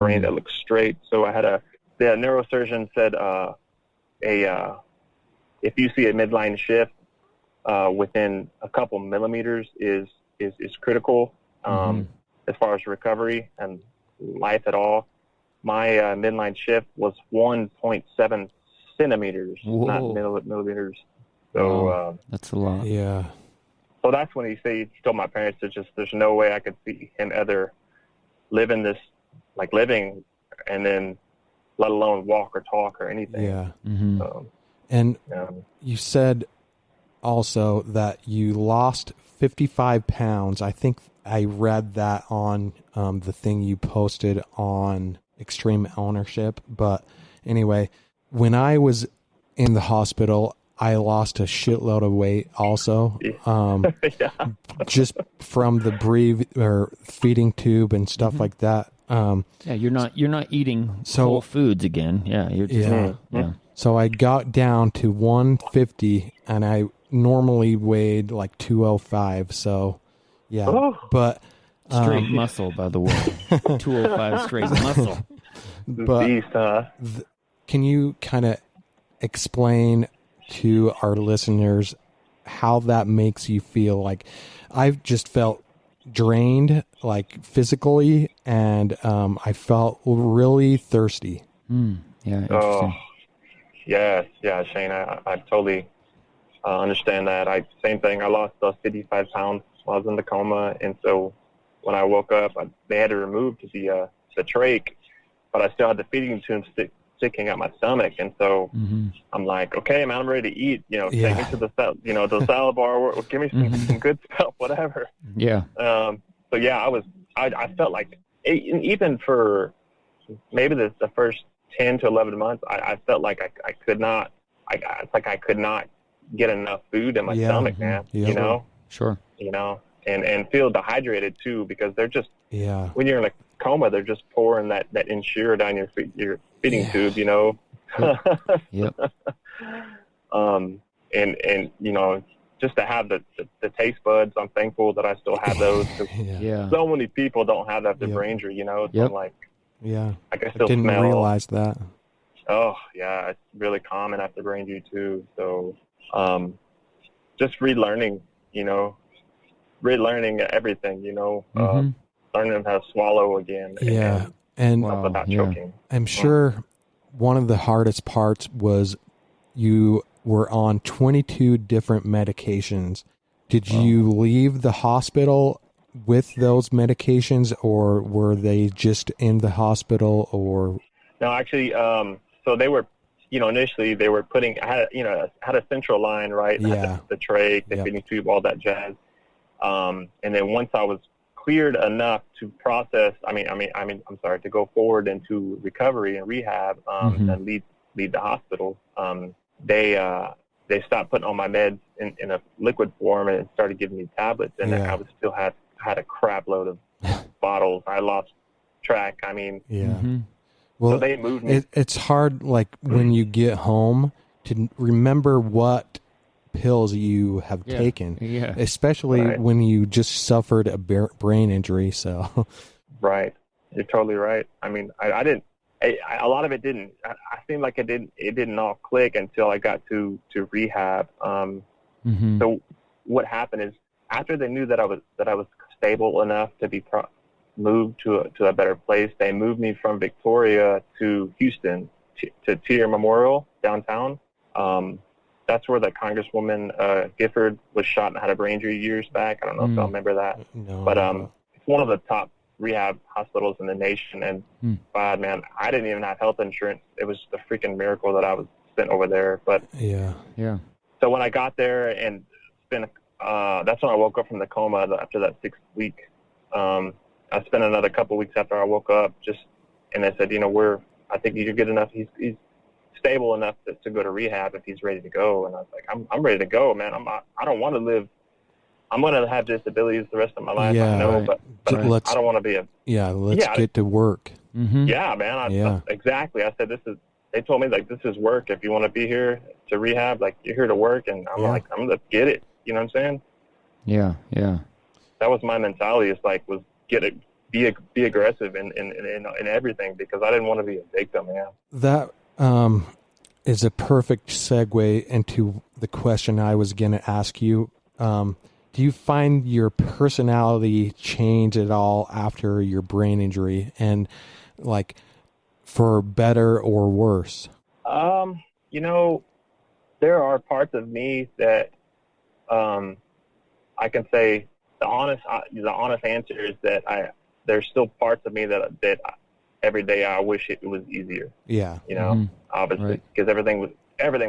brain that looked straight. So the neurosurgeon said, if you see a midline shift within a couple millimeters is critical as far as recovery and life at all. My midline shift was 1.7 centimeters, not millimeters. So that's a lot. Yeah. So that's when he told my parents that there's no way I could see him ever living and then let alone walk or talk or anything. Yeah. And you said also that you lost 55 pounds. I think I read that on the thing you posted on Extreme Ownership. But anyway, when I was in the hospital, I lost a shitload of weight also, just from the feeding tube and stuff like that. You're not eating whole foods again. You're just, So I got down to 150, and I normally weighed like 205. So but straight muscle, by the way, 205 straight muscle. But beast, can you kind of explain to our listeners how that makes you feel? Like, I've just felt drained, like physically, and I felt really thirsty. Interesting. Yeah, Shane, I totally understand that. Same thing. I lost 55 pounds while I was in the coma, and so when I woke up, they had to remove the trach, but I still had the feeding tube sticking out my stomach, and so I'm like, okay, man, I'm ready to eat. Take me to the salad bar. Give me some good stuff, whatever. Yeah. So yeah, I felt like even for maybe the first 10 to 11 months, I felt like I could not. It's like I could not get enough food in my stomach, man. Yeah. Sure. And feel dehydrated too, because they're just when you're in a coma, they're just pouring that Ensure down your feeding tube, Yep. And just to have the taste buds, I'm thankful that I still have those. So many people don't have that after brain injury, So I'm like, I can still didn't smell. realize that. Oh yeah, it's really common after brain injury too. So just relearning everything, learning how to swallow again. And without choking. I'm sure one of the hardest parts was you were on 22 different medications. Did you leave the hospital with those medications, or were they just in the hospital? Or no, actually, so they were, initially they were I had a central line, right? Yeah. The trach, the feeding tube, all that jazz. And then once I was cleared enough to process, to go forward into recovery and rehab, and leave the hospital, they stopped putting all my meds in a liquid form and started giving me tablets, and I was still had a crap load of bottles. I lost track. Well, so they moved me. It's hard, like when you get home, to remember what pills you have taken, especially when you just suffered a brain injury. So, right, you're totally right. I didn't. A lot of it didn't. I seemed like it didn't all click until I got to rehab. So what happened is, after they knew that I was stable enough to be moved to a better place, they moved me from Victoria to Houston to Teeter Memorial downtown. That's where the Congresswoman Gifford was shot and had a brain injury years back. I don't know if y'all remember that. No. But it's one of the top rehab hospitals in the nation, and man, I didn't even have health insurance. It was a freaking miracle that I was sent over there. But so when I got there and that's when I woke up from the coma after that 6 week. I spent another couple weeks after I woke up, and they said, I think you're good enough. He's stable enough to go to rehab if he's ready to go. And I was like, I'm ready to go, man. I don't want to live. I'm going to have disabilities the rest of my life. I know, but I don't want to be let's get to work. Yeah, man. Exactly. I said, they told me, like, this is work. If you want to be here to rehab, like, you're here to work. And I'm like, I'm going to get it. You know what I'm saying? Yeah. That was my mentality. It's like, was be aggressive in everything, because I didn't want to be a victim, man. That is a perfect segue into the question I was going to ask you. Do you find your personality change at all after your brain injury, and like for better or worse? You know, there are parts of me that I can say the honest answer is that there's still parts of me that every day I wish it was easier. Yeah. You know, obviously, because everything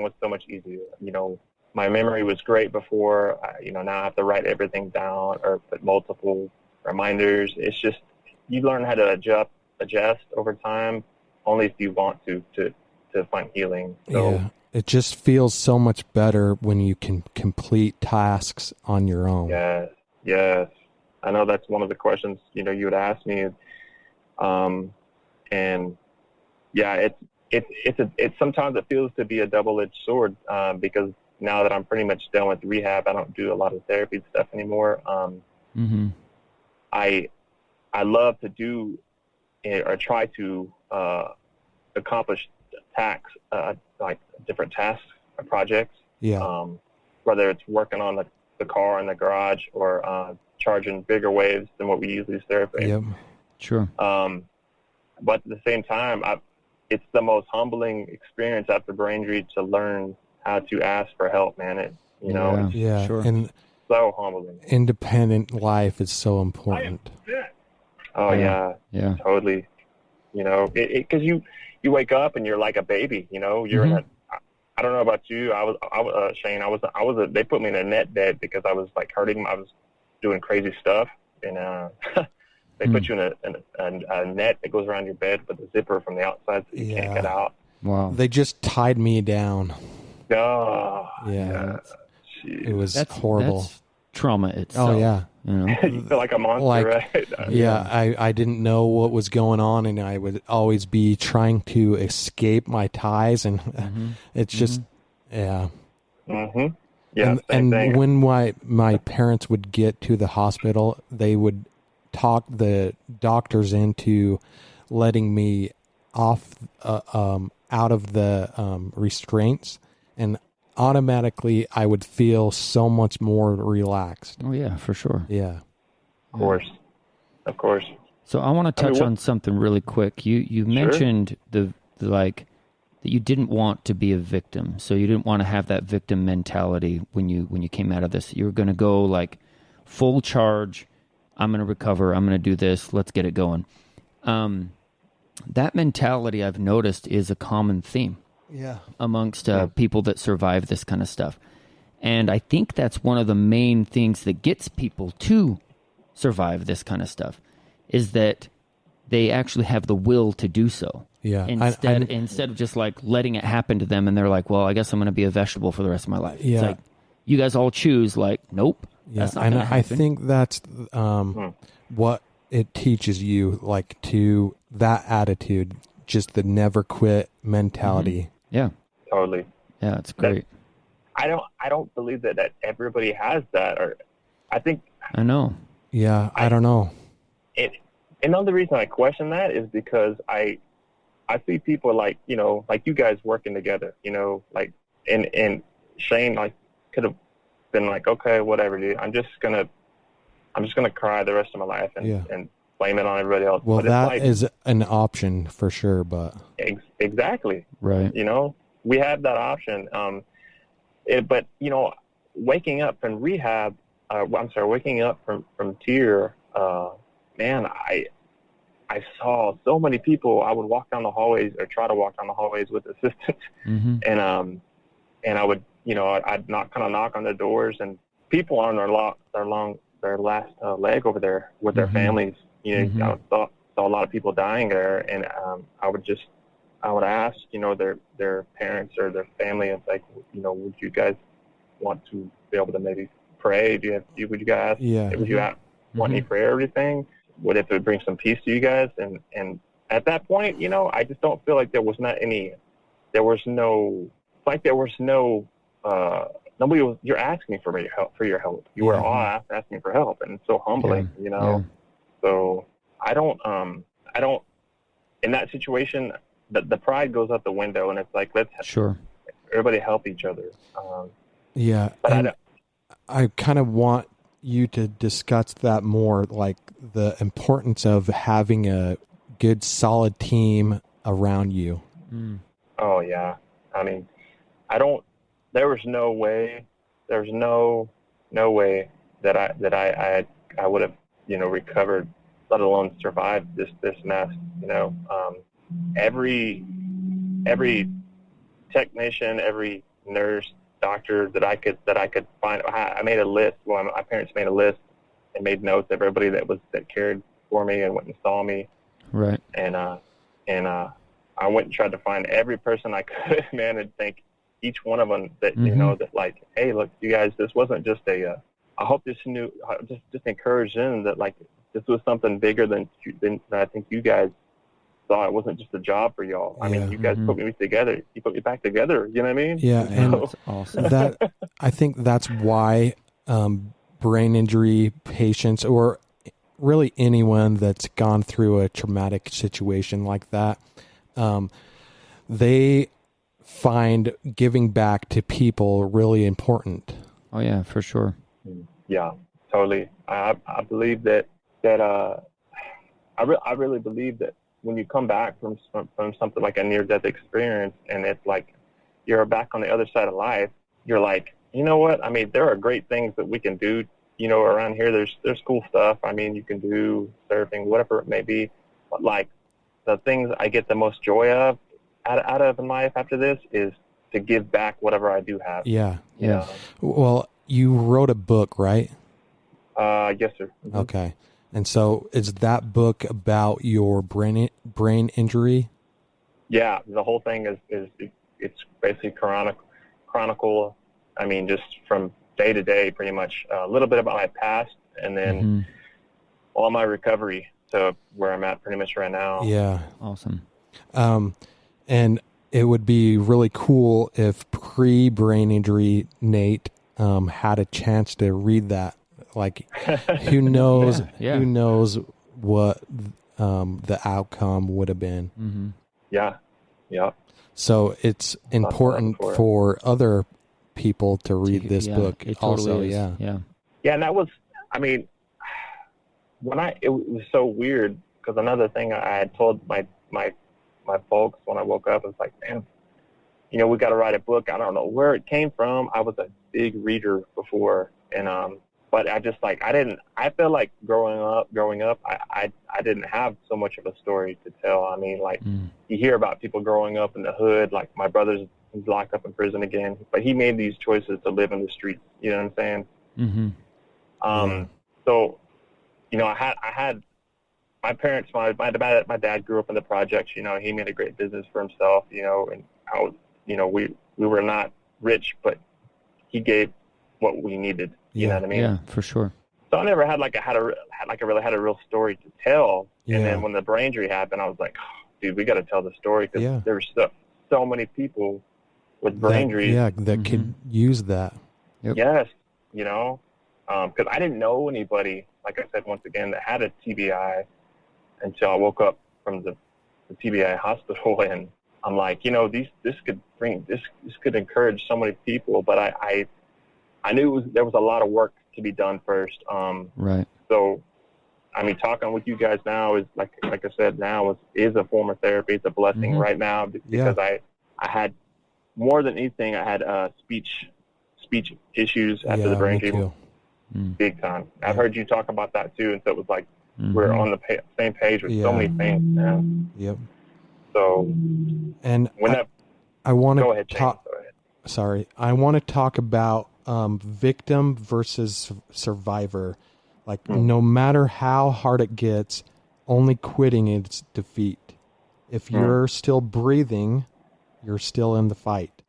was so much easier. You know, my memory was great before. You know, now I have to write everything down or put multiple reminders. It's just, you learn how to adjust over time, only if you want to find healing. So, yeah. It just feels so much better when you can complete tasks on your own. Yes. I know that's one of the questions, you know, you would ask me. And yeah, it's sometimes it feels to be a double-edged sword, because now that I'm pretty much done with rehab, I don't do a lot of therapy stuff anymore. I love to do or try to accomplish tasks, like different tasks or projects. Yeah. Whether it's working on the car in the garage or charging bigger waves than what we usually therapy. Yep. Sure. But at the same time, it's the most humbling experience after brain injury to learn how to ask for help, man. Yeah. Sure. And so humbling. Independent life is so important. Oh yeah, totally. You know, because you wake up and you're like a baby. You know, you're in a. I don't know about you. I was Shane. They put me in a net bed because I was like hurting. I was doing crazy stuff, and they put you in a net that goes around your bed with a zipper from the outside so you can't get out. Wow. They just tied me down. Oh, yeah. It was horrible. That's trauma itself. Oh, yeah. You know? You feel like a monster, right? Yeah, I didn't know what was going on, and I would always be trying to escape my ties, and it's just, yeah. Yeah, and thing. when my parents would get to the hospital, they would talk the doctors into letting me off out of the restraints, and automatically I would feel so much more relaxed. Oh yeah, for sure. Yeah. Of course. So I want to touch on something really quick. You mentioned the like that you didn't want to be a victim. So you didn't want to have that victim mentality when you came out of this. You were going to go like full charge. I'm going to recover. I'm going to do this. Let's get it going. That mentality I've noticed is a common theme. Yeah. Amongst people that survive this kind of stuff. And I think that's one of the main things that gets people to survive this kind of stuff, is that they actually have the will to do so. Yeah. Instead of just like letting it happen to them, and they're like, well, I guess I'm going to be a vegetable for the rest of my life. Yeah. It's like, you guys all choose like, nope. Yeah. That's not going to happen. I think that's what it teaches you, like, to that attitude, just the never quit mentality. Yeah. Totally. Yeah, it's great. I don't believe that everybody has that, or I think I know. Yeah, I don't know. Another reason I question that is because I see people like, you know, like you guys working together, you know, like and Shane like could have been like, okay, whatever, dude. I'm just gonna cry the rest of my life and blame it on everybody else. Well, but that is an option for sure, but exactly right. You know, we have that option. But you know, waking up from rehab, waking up from TIR, man, I saw so many people. I would walk down the hallways or try to walk down the hallways with assistants, and I would, you know, I'd knock on their doors, and people on their last leg over there with their families. You know, I saw a lot of people dying there, and I would ask, you know, their parents or their family, and like, you know, would you guys want to be able to maybe pray? Would you guys? Yeah. Would you want any prayer or everything? Would it bring some peace to you guys? And at that point, you know, I just don't feel like there was nobody you're asking for your help. You were all asking for help, and it's so humbling, you know. So I don't, in that situation, the pride goes out the window, and it's like, let's everybody help each other. But I kind of want you to discuss that more, like the importance of having a good, solid team around you. Oh yeah. I mean, there was no way that I would have, recovered, let alone survived this mess, every technician, every nurse, doctor that I could find. I made a list. Well, my parents made a list and made notes of everybody that cared for me and went and saw me. Right. And I went and tried to find every person I could, man, and thank each one of them that, that like, hey, look, you guys, this wasn't just I hope just encourage them that like, this was something bigger than I think you guys thought. It wasn't just a job for y'all. I mean, you guys put me together. You put me back together. You know what I mean? Yeah. And that's awesome. I think that's why brain injury patients, or really anyone that's gone through a traumatic situation like that, they find giving back to people really important. Oh yeah, for sure. Yeah, totally. I believe that I really believe that when you come back from something like a near-death experience, and it's like you're back on the other side of life, you're like, you know what? I mean, there are great things that we can do, around here. There's cool stuff. I mean, you can do surfing, whatever it may be. But like the things I get the most joy out of in life after this is to give back whatever I do have. Yeah. Yeah. Well, you wrote a book, right? Yes, sir. Mm-hmm. Okay. And so is that book about your brain injury? Yeah, the whole thing is it's basically chronicle. I mean, just from day to day, pretty much a little bit about my past, and then all my recovery to where I'm at pretty much right now. Yeah. Awesome. And it would be really cool if pre-brain injury Nate had a chance to read that. Like, who knows? Who knows what the outcome would have been? Mm-hmm. Yeah. So it's important for other people to read this book. It also, totally is. Yeah. And that was, I mean, it was so weird, because another thing I had told my folks when I woke up was like, man, we got to write a book. I don't know where it came from. I was a big reader before, and but I just like, I feel like growing up, I didn't have so much of a story to tell. I mean, like you hear about people growing up in the hood, like my brother's locked up in prison again, but he made these choices to live in the streets. You know what I'm saying? Mm-hmm. So, I had my parents, my dad grew up in the projects. He made a great business for himself, and I was, we were not rich, but he gave what we needed. You know what I mean? Yeah, for sure. So I never had a real story to tell. Yeah. And then when the brain injury happened, I was like, oh, dude, we got to tell the story, because there's so many people with brain injuries. Yeah, that could use that. Yep. Yes, because I didn't know anybody, like I said, once again, that had a TBI until I woke up from the TBI hospital, and I'm like, this could encourage so many people, but I knew there was a lot of work to be done first. Right. So, I mean, talking with you guys now is like I said, now is a form of therapy. It's a blessing right now, because I had, more than anything, I had speech issues after the brain injury. Big time. I've heard you talk about that too, and so it was like we're on the same page with so many things, man. Yep. So, and I want to talk. Sorry, I want to talk about victim versus survivor. Like, no matter how hard it gets, only quitting is defeat. If you're still breathing, you're still in the fight.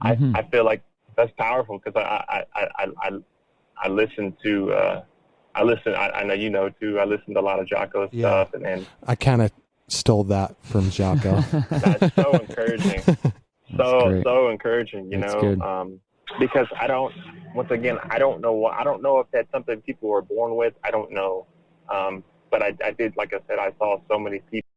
I feel like that's powerful, because I listen to I know you know too. I listen to a lot of Jocko stuff, and I kind of stole that from Jocko. That's so encouraging. So encouraging, because I don't know if that's something people are born with. I don't know, But I did, like I said, I saw so many people